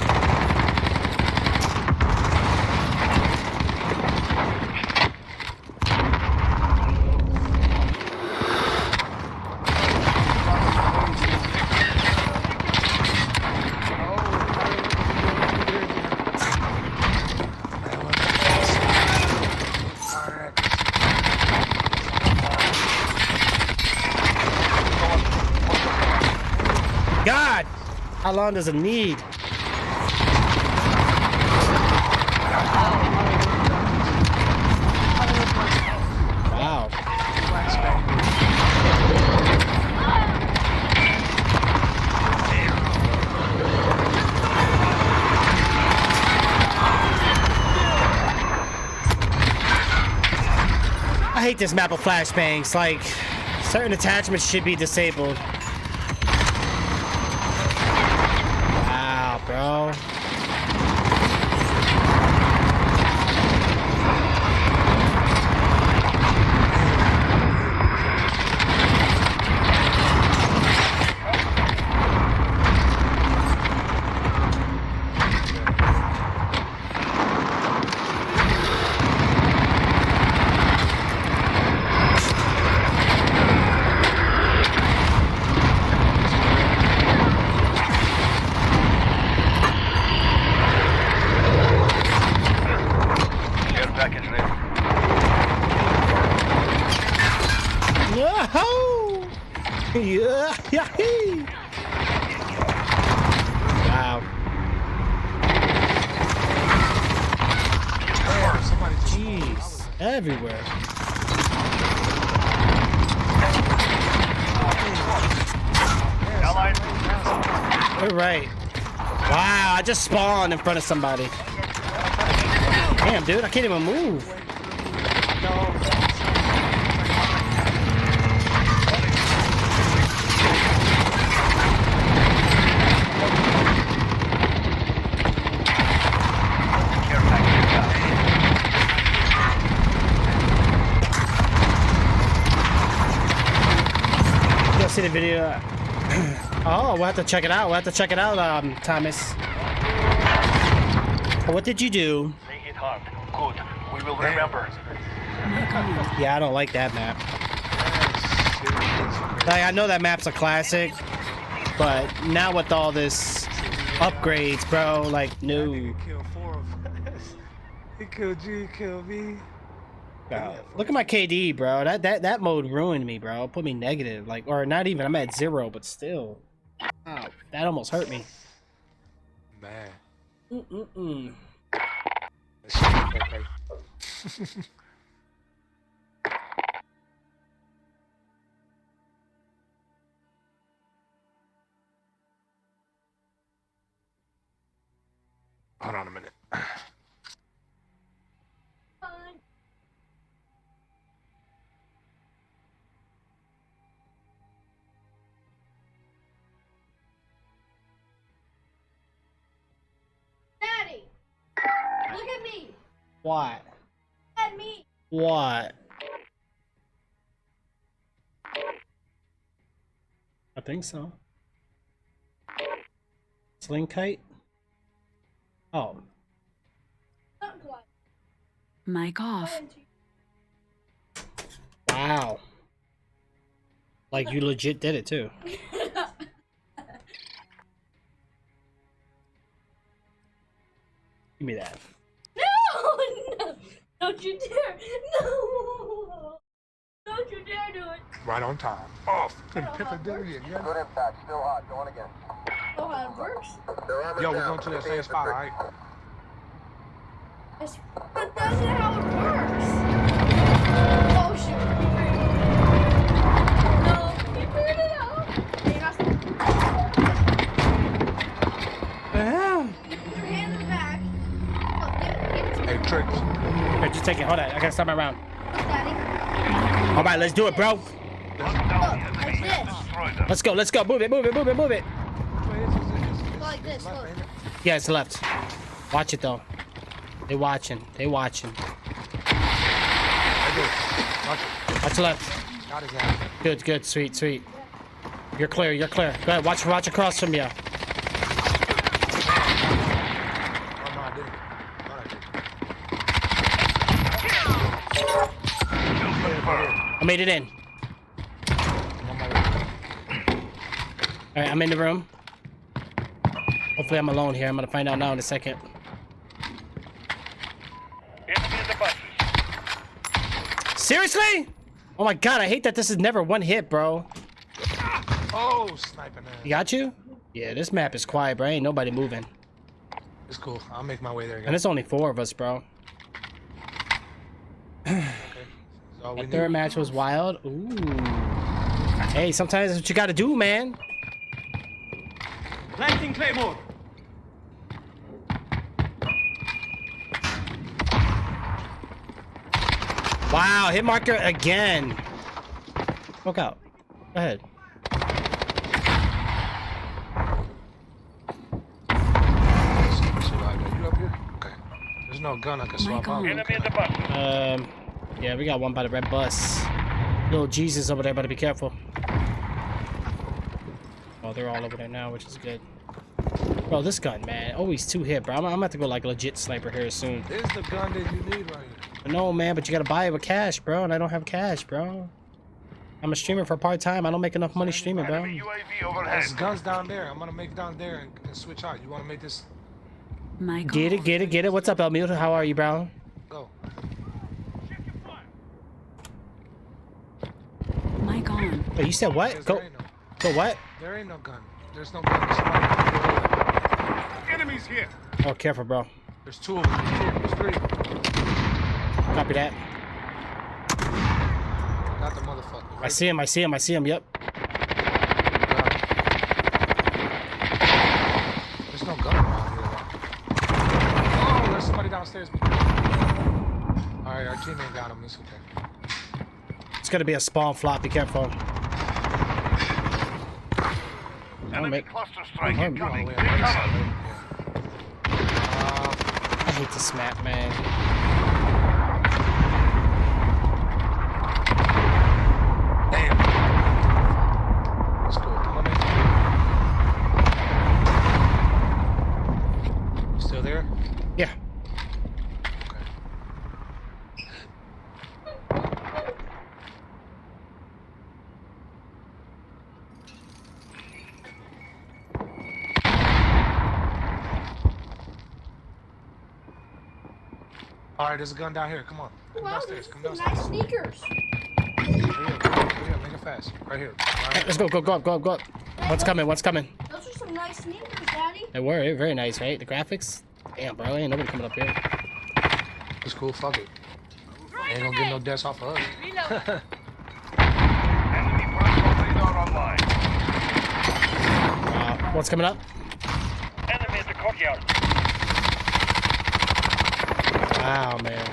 God! How long does it need? Wow. I hate this map of flashbangs. Like, certain attachments should be disabled. Wow, bro. Care package ready. Whoa! Yeah, yeah. Wow. Damn, somebody just. Jeez. Everywhere. Allied. You're right. Wow, I just spawned in front of somebody. Damn, dude, I can't even move. Care package down. You guys see the video? Oh, we'll have to check it out. We'll have to check it out, Thomas. What did you do? They hit hard. Good. We will remember. My God. Yeah, I don't like that map. Like, I know that map's a classic, but now with all this upgrades, bro, like, no. He killed 4 of us. He killed you, he killed me. Look at my KD, bro. That mode ruined me, bro. Put me negative, like, or not even. I'm at 0, but still. Wow, that almost hurt me. Man. Mm-mm-mm. That shit was okay. Hold on a minute. Daddy, look at me. What? At me. What? I think so. Sling kite? Oh. Something like Mic off. Wow. Like you legit did it too. Give me that. No, no, don't you dare. No. Don't you dare do it. Right on time. Off. And Piccadilly again. Good impact. Still hot. Going again. Oh, how it works. Yo, we're going to that same spot, alright? But that's not how it works. Oh shoot. No, he figured it out. Hey, you got some. Put your hand in the back. Oh, give it to me. Hey, Tricks. Okay, just take it. Hold on. I gotta start my round. Look, Daddy. All right, let's do it, bro. Look, like this. Destroy them. Let's go. Let's go. Move it. Move it. Move it. Move it. Go like this. Look. Yeah, it's left. Watch it though. They watching. They watching. I do. Watch it. Watch left. Got his ass. Good. Good. Sweet. Sweet. You're clear. You're clear. Go ahead. Watch. Watch across from you. Oh, no, I didn't. Thought I did. I made it in. I'm on my way. All right, I'm in the room. Hopefully, I'm alone here. I'm gonna find out now in a second. Enemy in the buses. Seriously? Oh my god, I hate that this is never one hit, bro. Oh, sniping You ass. got you? Yeah, this map is quiet, bro. Ain't nobody moving. It's cool. I'll make my way there And again. it's only 4 of us, bro. Okay. That's all we That need. third match was wild. Ooh. Hey, sometimes that's what you gotta do, man. Planting Claymore. Wow, hit marker again. Look out. Go ahead. You up here? Okay. There's no gun I can swap out. Enemy in the buses. Yeah, we got one by the red bus. Little Jesus over there, better be careful. Oh, they're all over there now, which is good. Bro, this gun, man, always 2 hit, bro. I'm gonna have to go like legit sniper here soon. This is the gun that you need right here. No, man, but you gotta buy it with cash, bro, and I don't have cash, bro. I'm a streamer for part-time. I don't make enough money streaming, bro. Enemy UAV overhead. There's guns down there. I'm gonna make down there and switch out. You wanna make this Mic Get it, off. get it, get it. What's up, Elmute? How are you, bro? go? Mic on. Wait, you said what? Because Go, there ain't no, go what? there ain't no gun. There's no gun. There's Enemies here. Oh, careful, bro. 2 of them. There's 3. Copy that. Got the motherfucker. I Right see him, I see him, I see him, yep. There's no gun around here. Oh, there's somebody downstairs. Alright, our teammate got him. It's okay. It's gonna be a spawn flop, be careful. Enemy make- cluster strike Oh, incoming. Wait, Take wait, cover. wait. I hate this map, man. Damn. Let's go. Come on in. You still there? Yeah. Okay. All right, there's a gun down here. Come on. Come Wow, downstairs. these Come are some downstairs. nice sneakers. Hurry up, hurry up, make it fast. Right here. Hey, let's go, go, go up, go up, go up. What's coming, what's coming? Those are some nice sneakers, Daddy. They were very nice, right? The graphics? Damn, bro, ain't nobody coming up here. It's cool. Fuck it. Ain't gonna get no deaths off of us. Reload. Enemy personal radar online. What's coming up? Enemy at the courtyard. Wow, man.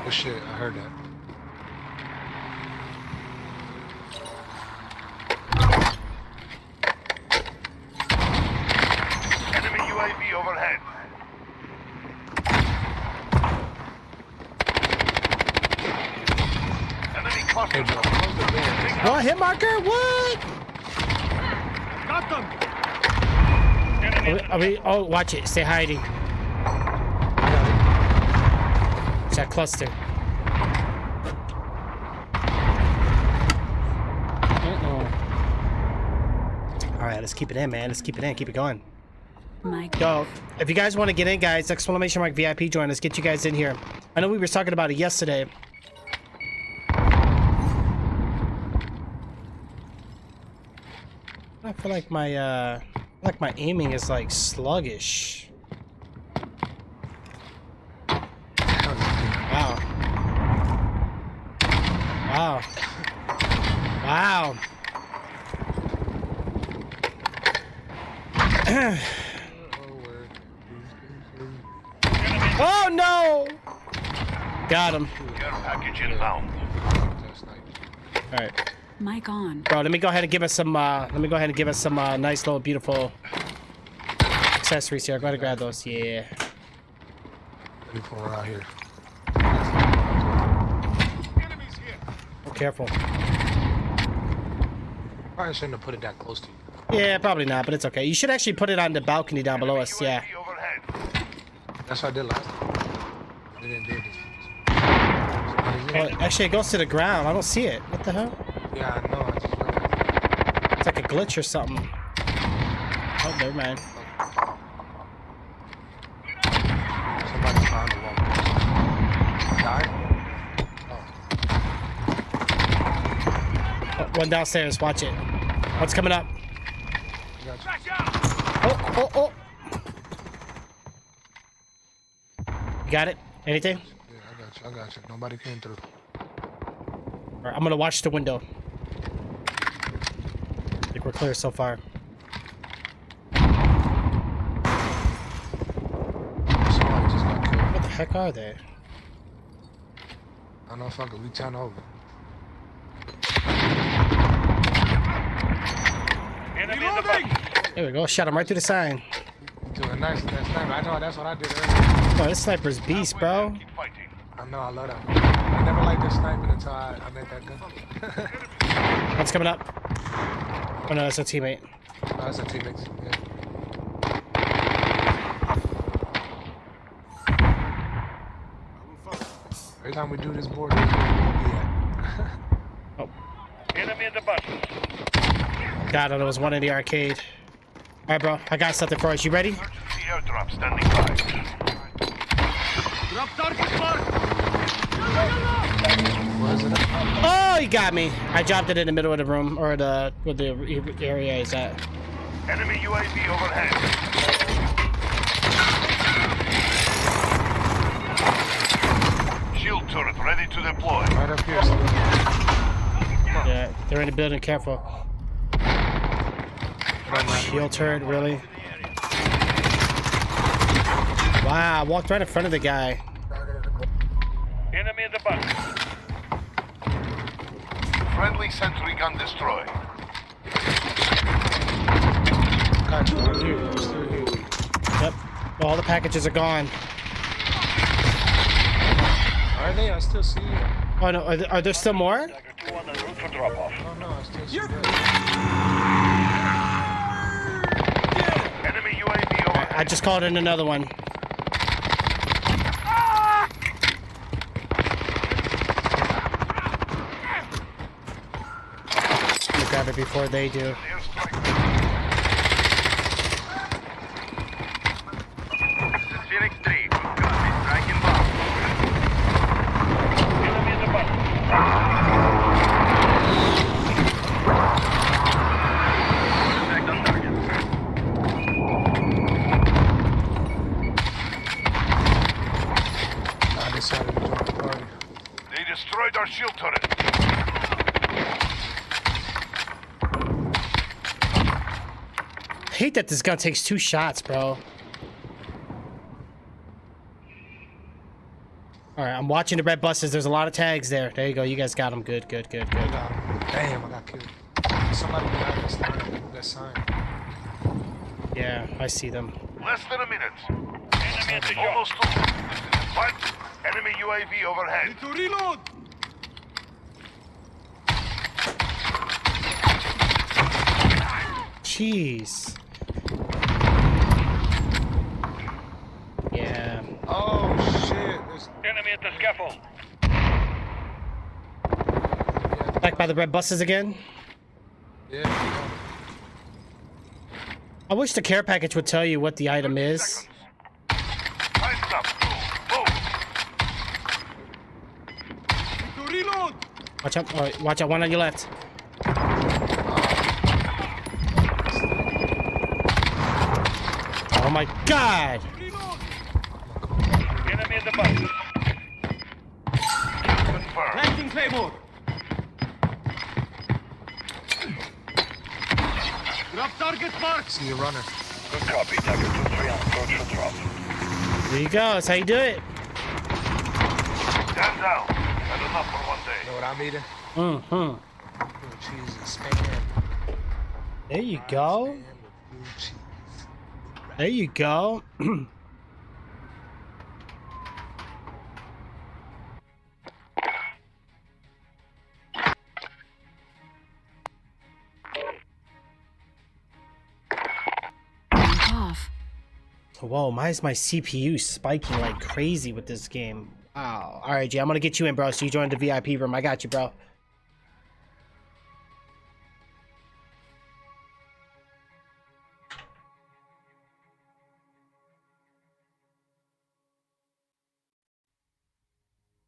Oh shit, I heard that. Enemy UAV overhead. Enemy cluster Hey, Joe, strike. close the door. Oh, hit marker? What? Got them. Are we, oh, watch it. Stay hiding. It's that cluster. All right, let's keep it in, man. Let's keep it in. Keep it going. My Yo, if you guys want to get in, guys, exclamation mark VIP join. Let's get you guys in here. I know we were talking about it yesterday. I feel like my aiming is like sluggish. Wow. Wow. Wow. Oh no! Got him. Care package inbound. All right, mic on. bro. Let me go ahead and give us some. Nice little beautiful accessories here. Go ahead and grab those. Yeah. Let me pull her out here. Enemies here. Oh, careful. Probably shouldn't have put it that close to you. Yeah, probably not, but it's okay. You should actually put it on the balcony down below us. Yeah. UAV overhead. That's what I did last time. I didn't do this. Oh, actually, it goes to the ground. I don't see it. What the hell? Yeah, I know. I just realized. It's like a glitch or something. Oh, never mind. Somebody found the wall. Died? Oh, Oh, one downstairs. Watch it. What's coming up? I got you. Oh, oh, oh. You got it? Anything? Yeah, I got you. Nobody came through. All right, I'm gonna watch the window. I think we're clear so far. Somebody just got killed. What the heck are they? I don't know if I could. We turn over. Enemy in the bus. There we go. Shot him right through the sign. Doing nice. That's nice. I know that's what I did earlier. Oh, this sniper's beast, bro. Keep fighting. I know. I love that. I never liked this sniping until I met that gun. What's coming up? Oh no, that's a teammate. Oh, that's a teammate. Yeah. Every time we do this board, yeah. Oh, Enemy in the bus. God, there was one in the arcade. All right, bro. I got something for us. You ready? Emergency airdrop standing by. Drop target mark. What is it? Oh, he got me. I dropped it in the middle of the room, or the where the area is at. Enemy UAV overhead. Shield turret ready to deploy. Right up here. Yeah, they're in the building. Careful. Shield turret, really? Wow, I walked right in front of the guy. Enemy in the bus. Friendly sentry gun destroyed. Got you. Right here. You're still here. Yep. All the packages are gone. Are they? I still see you. Oh no, are there still more? Dagger 2 on the route for drop-off. Oh no, I still see you. Enemy UAV overhead. I just called in another one. Let me grab it before they do. Airstrike. Phoenix 3, good copy. Strike inbound. Enemy in the bus. Contact on target. I decided to join the party. They destroyed our shield turret. I hate that this gun takes 2 shots, bro. Alright, I'm watching the red buses. There's a lot of tags there. There you go. You guys got them. Good, good, good, good. Damn, I got killed. Somebody behind that sign. Yeah, I see them. Less than a minute. Enemy at the yacht. Almost over. But enemy UAV overhead. To reload. Jeez. Yeah. Oh shit! There's, Enemy at the scaffold. Back by the red buses again. yeah. I wish the care package would tell you what the item 30 is. seconds. Time's up. Move. Reload! Watch out! Oh, watch out! One on your left. Oh my God! Enemy in the bus. Confirmed. Planting Claymore! Drop target marks! See you runner. Good copy. Tiger 2-3 on approach for drop. There you go. That's how you do it. Stand down. That's enough for one day. You know what I'm eating? Mm-hmm. Blue cheese and spam. There you go. Spam with blue cheese. There you go. Mic off. Whoa, why is my CPU spiking like crazy with this game? Wow. All right, G, I'm gonna get you in, bro. So you joined the VIP room. I got you, bro.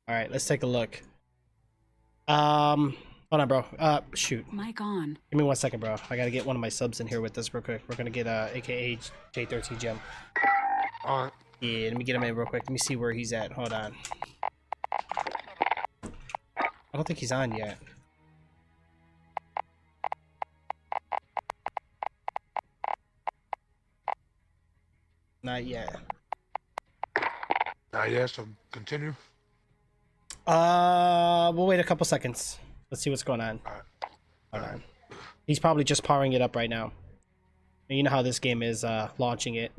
All right, let's take a look. Hold on, bro. Shoot. Mic on. Give me 1 second, bro. I gotta get one of my subs in here with us real quick. We're gonna get AKA J13 Gem. On. Yeah, let me get him in real quick. Let me see where he's at. Hold on. I don't think he's on yet. Not yet. Yeah, so continue. We'll wait a couple seconds. Let's see what's going on. Alright. Hold on. He's probably just powering it up right now. And you know how this game is, launching it.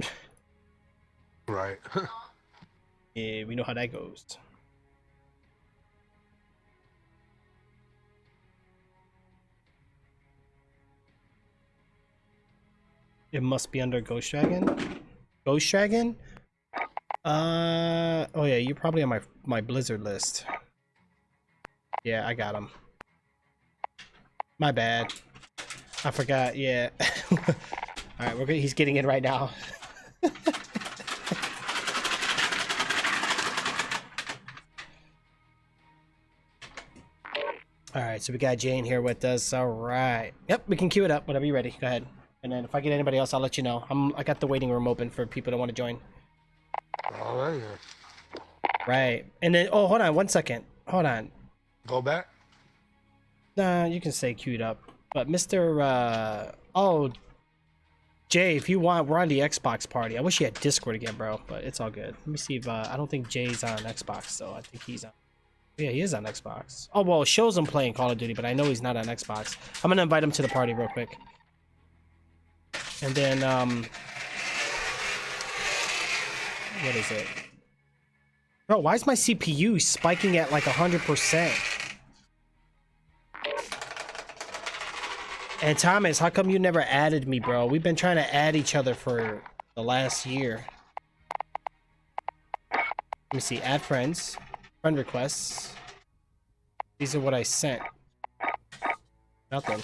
Right. Yeah, we know how that goes. It must be under Ghost Dragon. Ghost Dragon? Oh yeah, you're probably on my Blizzard list. Yeah, I got him. My bad. I forgot. Yeah. All right, he's getting in right now. All right, so we got Jane here with us. All right. Yep, we can queue it up whenever you're ready. Go ahead. And then if I get anybody else, I'll let you know. I got the waiting room open for people that want to join. All right. Right. And then, oh, hold on 1 second. Hold on. Go back. Nah, you can stay queued up. But Mr. Oh, Jay, if you want, we're on the Xbox party. I wish you had Discord again, bro, but it's all good. Let me see if, I don't think Jay's on Xbox, though. I think he's on. Yeah, he is on Xbox. Oh, well, it shows him playing Call of Duty, but I know he's not on Xbox. I'm gonna invite him to the party real quick. And then, what is it? Bro, why is my CPU spiking at like 100%? And Thomas, how come you never added me, bro? We've been trying to add each other for the last year. Let me see, add friends, friend requests. These are what I sent. Nothing.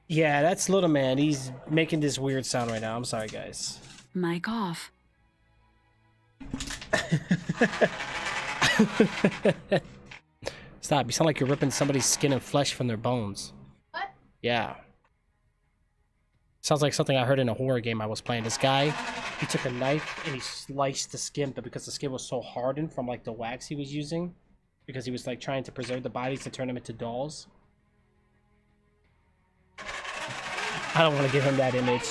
Yeah, that's Little Man. He's making this weird sound right now. I'm sorry, guys. Mic off. Stop. You sound like you're ripping somebody's skin and flesh from their bones. What? Yeah. Sounds like something I heard in a horror game I was playing. This guy, he took a knife and he sliced the skin, but because the skin was so hardened from like the wax he was using, because he was like trying to preserve the bodies to turn them into dolls. I don't want to give him that image.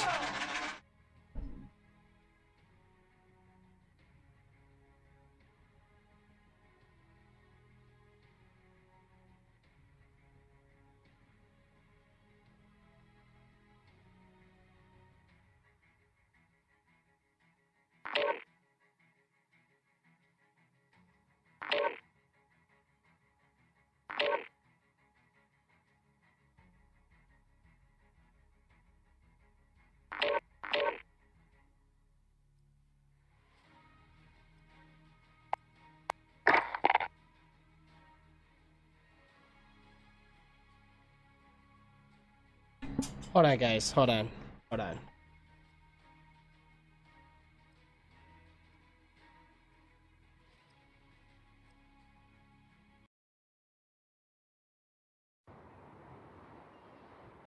Hold on, guys. Hold on. Hold on.